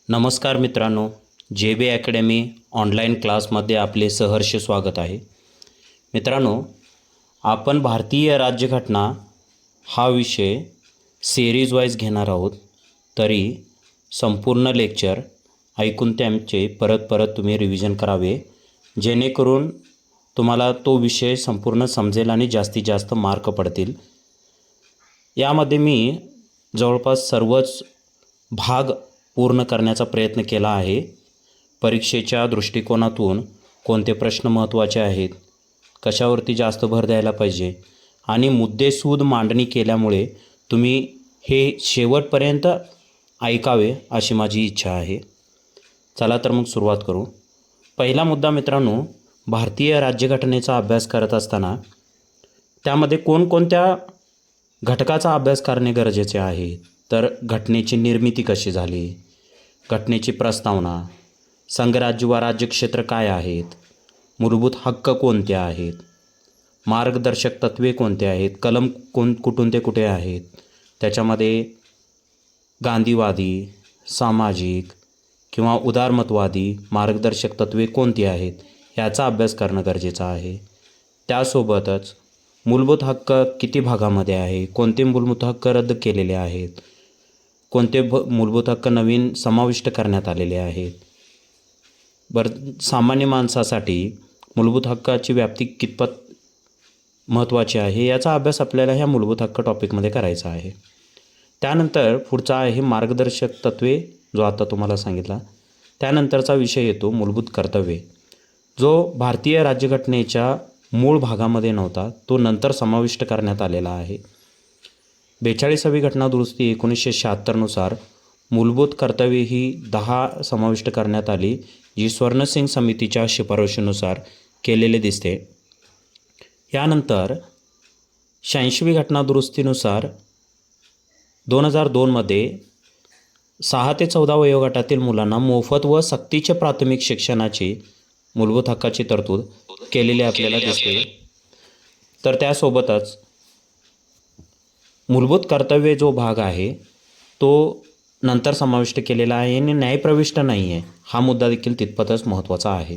नमस्कार मित्रांनो, जे बी अकॅडमी ऑनलाईन क्लासमध्ये आपले सहर्ष स्वागत आहे. मित्रांनो, आपण भारतीय राज्यघटना हा विषय सिरीज वाईज घेणार आहोत. तरी संपूर्ण लेक्चर ऐकून त्यांचे परत परत तुम्ही रिव्हिजन करावे, जेणेकरून तुम्हाला तो विषय संपूर्ण समजेल आणि जास्तीत जास्त मार्क पडतील. यामध्ये मी जवळपास सर्वच भाग पूर्ण करण्याचा प्रयत्न केला आहे. परीक्षेच्या दृष्टिकोनातून कोणते प्रश्न महत्त्वाचे आहेत, कशावरती जास्त भर द्यायला पाहिजे आणि मुद्देसूद मांडणी केल्यामुळे तुम्ही हे शेवटपर्यंत ऐकावे अशी माझी इच्छा आहे. चला तर मग सुरुवात करू. पहिला मुद्दा मित्रांनो, भारतीय राज्यघटनेचा अभ्यास करत असताना त्यामध्ये कोणकोणत्या घटकाचा अभ्यास करणे गरजेचे आहे. तर घटनेची निर्मिती कशी झाली, घटनेची प्रस्तावना, संघराज्य व राज्यक्षेत्र काय आहेत, मूलभूत हक्क कोणते आहेत, मार्गदर्शक तत्त्वे कोणते आहेत, कलम कुठून ते कुठे आहेत, त्याच्यामध्ये गांधीवादी, सामाजिक किंवा उदारमतवादी मार्गदर्शक तत्त्वे कोणती आहेत याचा अभ्यास करणं गरजेचं आहे. त्यासोबतच मूलभूत हक्क किती भागामध्ये आहे, कोणते मूलभूत हक्क रद्द केलेले आहेत, कोणते मूलभूत हक्क नवीन समाविष्ट करण्यात आलेले आहेत. सामान्य माणसासाठी मूलभूत हक्काची व्याप्ती कितपत महत्त्वाची आहे याचा अभ्यास आपल्याला ह्या मूलभूत हक्क टॉपिकमध्ये करायचा आहे. त्यानंतर पुढचा आहे मार्गदर्शक तत्त्वे, जो आता तुम्हाला सांगितला. त्यानंतरचा विषय येतो मूलभूत कर्तव्ये, जो भारतीय राज्यघटनेच्या मूळ भागामध्ये नव्हता, तो नंतर समाविष्ट करण्यात आलेला आहे. 42वी घटना दुरुस्ती 1976नुसार मूलभूत कर्तव्ये ही 10 समाविष्ट करण्यात आली, जी स्वर्णसिंग समितीच्या शिफारशीनुसार केलेले दिसते. यानंतर 86वी घटना दुरुस्तीनुसार 2002मध्ये 6 ते 14 वयोगटातील मुलांना मोफत व सक्तीचे प्राथमिक शिक्षणाची मूलभूत हक्काची तरतूद केलेली आपल्याला दिसते. तर त्यासोबतच मूलभूत कर्तव्ये जो भाग आहे तो नंतर समाविष्ट केलेला आहे आणि न्यायप्रविष्ट नाही आहे, हा मुद्दा देखील तितपतच महत्त्वाचा आहे.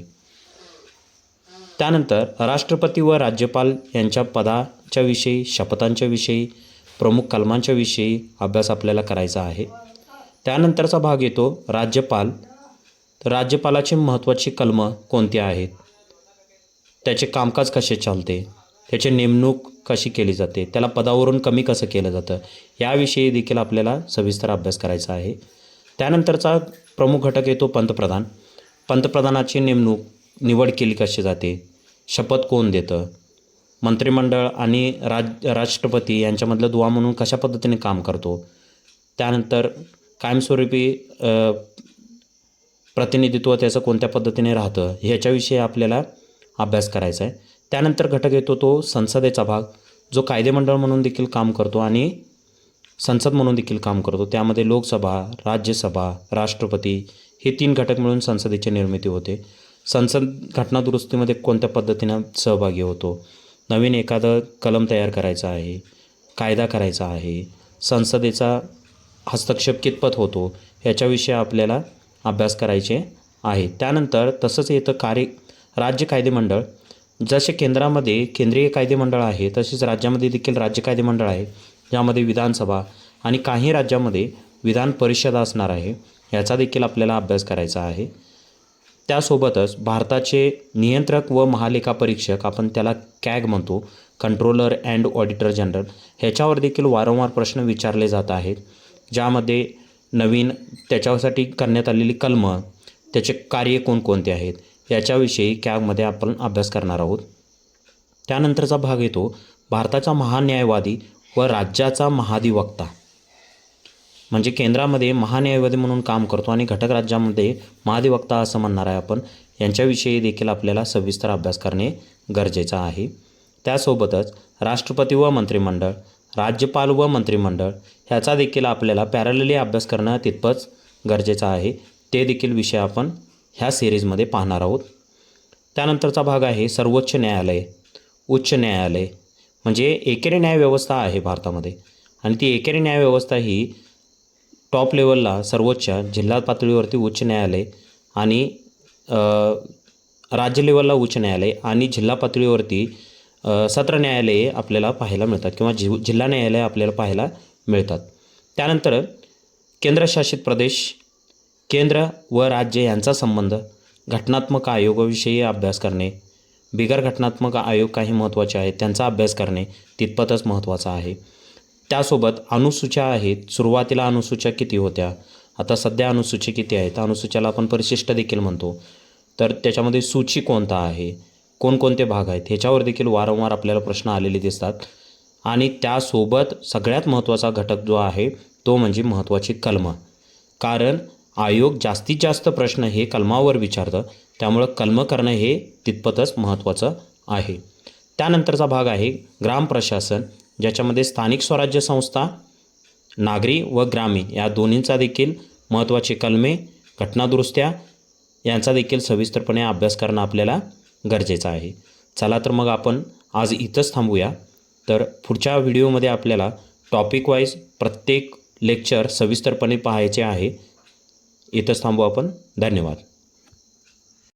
त्यानंतर राष्ट्रपती व राज्यपाल यांच्या पदाच्या विषयी, शपथांच्या विषयी, प्रमुख कलमांच्या विषयी अभ्यास आपल्याला करायचा आहे. त्यानंतरचा भाग येतो राज्यपाल. तर राज्यपालाची महत्त्वाची कलमं कोणती आहेत, त्याचे कामकाज कसे चालते, त्याची नेमणूक कशी केली जाते, त्याला पदावरून कमी कसं केलं जातं, याविषयी देखील आपल्याला सविस्तर अभ्यास करायचा आहे. त्यानंतरचा प्रमुख घटक येतो पंतप्रधान. पंतप्रधानाची निवड केली कशी जाते, शपथ कोण देतं, मंत्रिमंडळ आणि राष्ट्रपती यांच्यामधलं दुवा म्हणून कशा पद्धतीने काम करतो. त्यानंतर कायमस्वरूपी प्रतिनिधित्व त्याचं कोणत्या पद्धतीने राहतं, ह्याच्याविषयी आपल्याला अभ्यास करायचा आहे. त्यानंतर घटक येतो तो संसदेचा भाग, जो कायदेमंडळ म्हणून देखील काम करतो आणि संसद म्हणून देखील काम करतो. त्यामध्ये लोकसभा, राज्यसभा, राष्ट्रपती हे 3 घटक मिळून संसदेची निर्मिती होते. संसद घटना दुरुस्तीमध्ये कोणत्या पद्धतीनं सहभागी होतो, नवीन एखादं कलम तयार करायचा आहे, कायदा करायचा आहे, संसदेचा हस्तक्षेप कितपत होतो, ह्याच्याविषयी आपल्याला अभ्यास करायचे आहे. त्यानंतर तसंच येतं राज्य कायदेमंडळ. जसे केंद्रामध्ये केंद्रीय कायदेमंडळ आहे, तसेच राज्यामध्ये देखील राज्य कायदेमंडळ आहे, ज्यामध्ये विधानसभा आणि काही राज्यामध्ये विधान परिषद असणार आहे, याचा देखील आपल्याला अभ्यास करायचा आहे. त्यासोबतच भारताचे नियंत्रक व महालेखापरीक्षक, आपण त्याला कॅग म्हणतो, कंट्रोलर अँड ऑडिटर जनरल, ह्याच्यावर देखील वारंवार प्रश्न विचारले जात आहेत, ज्यामध्ये नवीन त्याच्यासाठी करण्यात आलेली कलमं, त्याचे कार्य कोणकोणते आहेत याच्याविषयी कॅगमध्ये आपण अभ्यास करणार आहोत. त्यानंतरचा भाग येतो भारताचा महान्यायवादी व राज्याचा महाधिवक्ता. म्हणजे केंद्रामध्ये महान्यायवादी म्हणून काम करतो आणि घटक राज्यामध्ये महाधिवक्ता असं म्हणणार आहे आपण. यांच्याविषयी देखील आपल्याला सविस्तर अभ्यास करणे गरजेचं आहे. त्यासोबतच राष्ट्रपती व मंत्रिमंडळ, राज्यपाल व मंत्रिमंडळ ह्याचा देखील आपल्याला पॅरलली अभ्यास करणं तितपंच गरजेचं आहे. ते देखील विषय आपण ह्या सिरीजमध्ये पाहणार आहोत. त्यानंतरचा भाग आहे सर्वोच्च न्यायालय, उच्च न्यायालय. म्हणजे एकेरी न्यायव्यवस्था आहे भारतामध्ये आणि ती एकेरी न्यायव्यवस्था ही टॉप लेवलला सर्वोच्च, जिल्हा पातळीवरती उच्च न्यायालय आणि राज्य लेवलला उच्च न्यायालय आणि जिल्हा पातळीवरती सत्र न्यायालये आपल्याला पाहायला मिळतात किंवा जिल्हा न्यायालय आपल्याला पाहायला मिळतात. त्यानंतर केंद्रशासित प्रदेश, केंद्र व राज्य यांचा संबंध, घटनात्मक आयोगाविषयी अभ्यास करणे, बिगर घटनात्मक आयोग काही महत्त्वाचे आहेत त्यांचा अभ्यास करणे तितपतच महत्त्वाचा आहे. त्यासोबत अनुसूच्या आहेत. सुरुवातीला अनुसूच्या किती होत्या, आता सध्या अनुसूची किती आहेत, अनुसूच्याला आपण परिशिष्ट देखील म्हणतो. तर त्याच्यामध्ये सूची कोणता आहे, कोणकोणते भाग आहेत, ह्याच्यावर देखील वारंवार आपल्याला प्रश्न आलेले दिसतात. आणि त्यासोबत सगळ्यात महत्त्वाचा घटक जो आहे तो म्हणजे महत्त्वाची कलमं. कारण आयोग जास्तीत जास्त प्रश्न हे कलमावर विचारतं, त्यामुळं कलमं करणं हे तितपतच महत्त्वाचं आहे. त्यानंतरचा भाग आहे ग्राम प्रशासन, ज्याच्यामध्ये स्थानिक स्वराज्य संस्था, नागरी व ग्रामीण या दोन्हींचा देखील महत्त्वाची कलमे, घटनादुरुस्त्या यांचा देखील सविस्तरपणे अभ्यास करणं आपल्याला गरजेचं आहे. चला तर मग आपण आज इथंच थांबूया. तर पुढच्या व्हिडिओमध्ये आपल्याला टॉपिक वाईज प्रत्येक लेक्चर सविस्तरपणे पाहायचे आहे. इथंच थांबू आपण. धन्यवाद.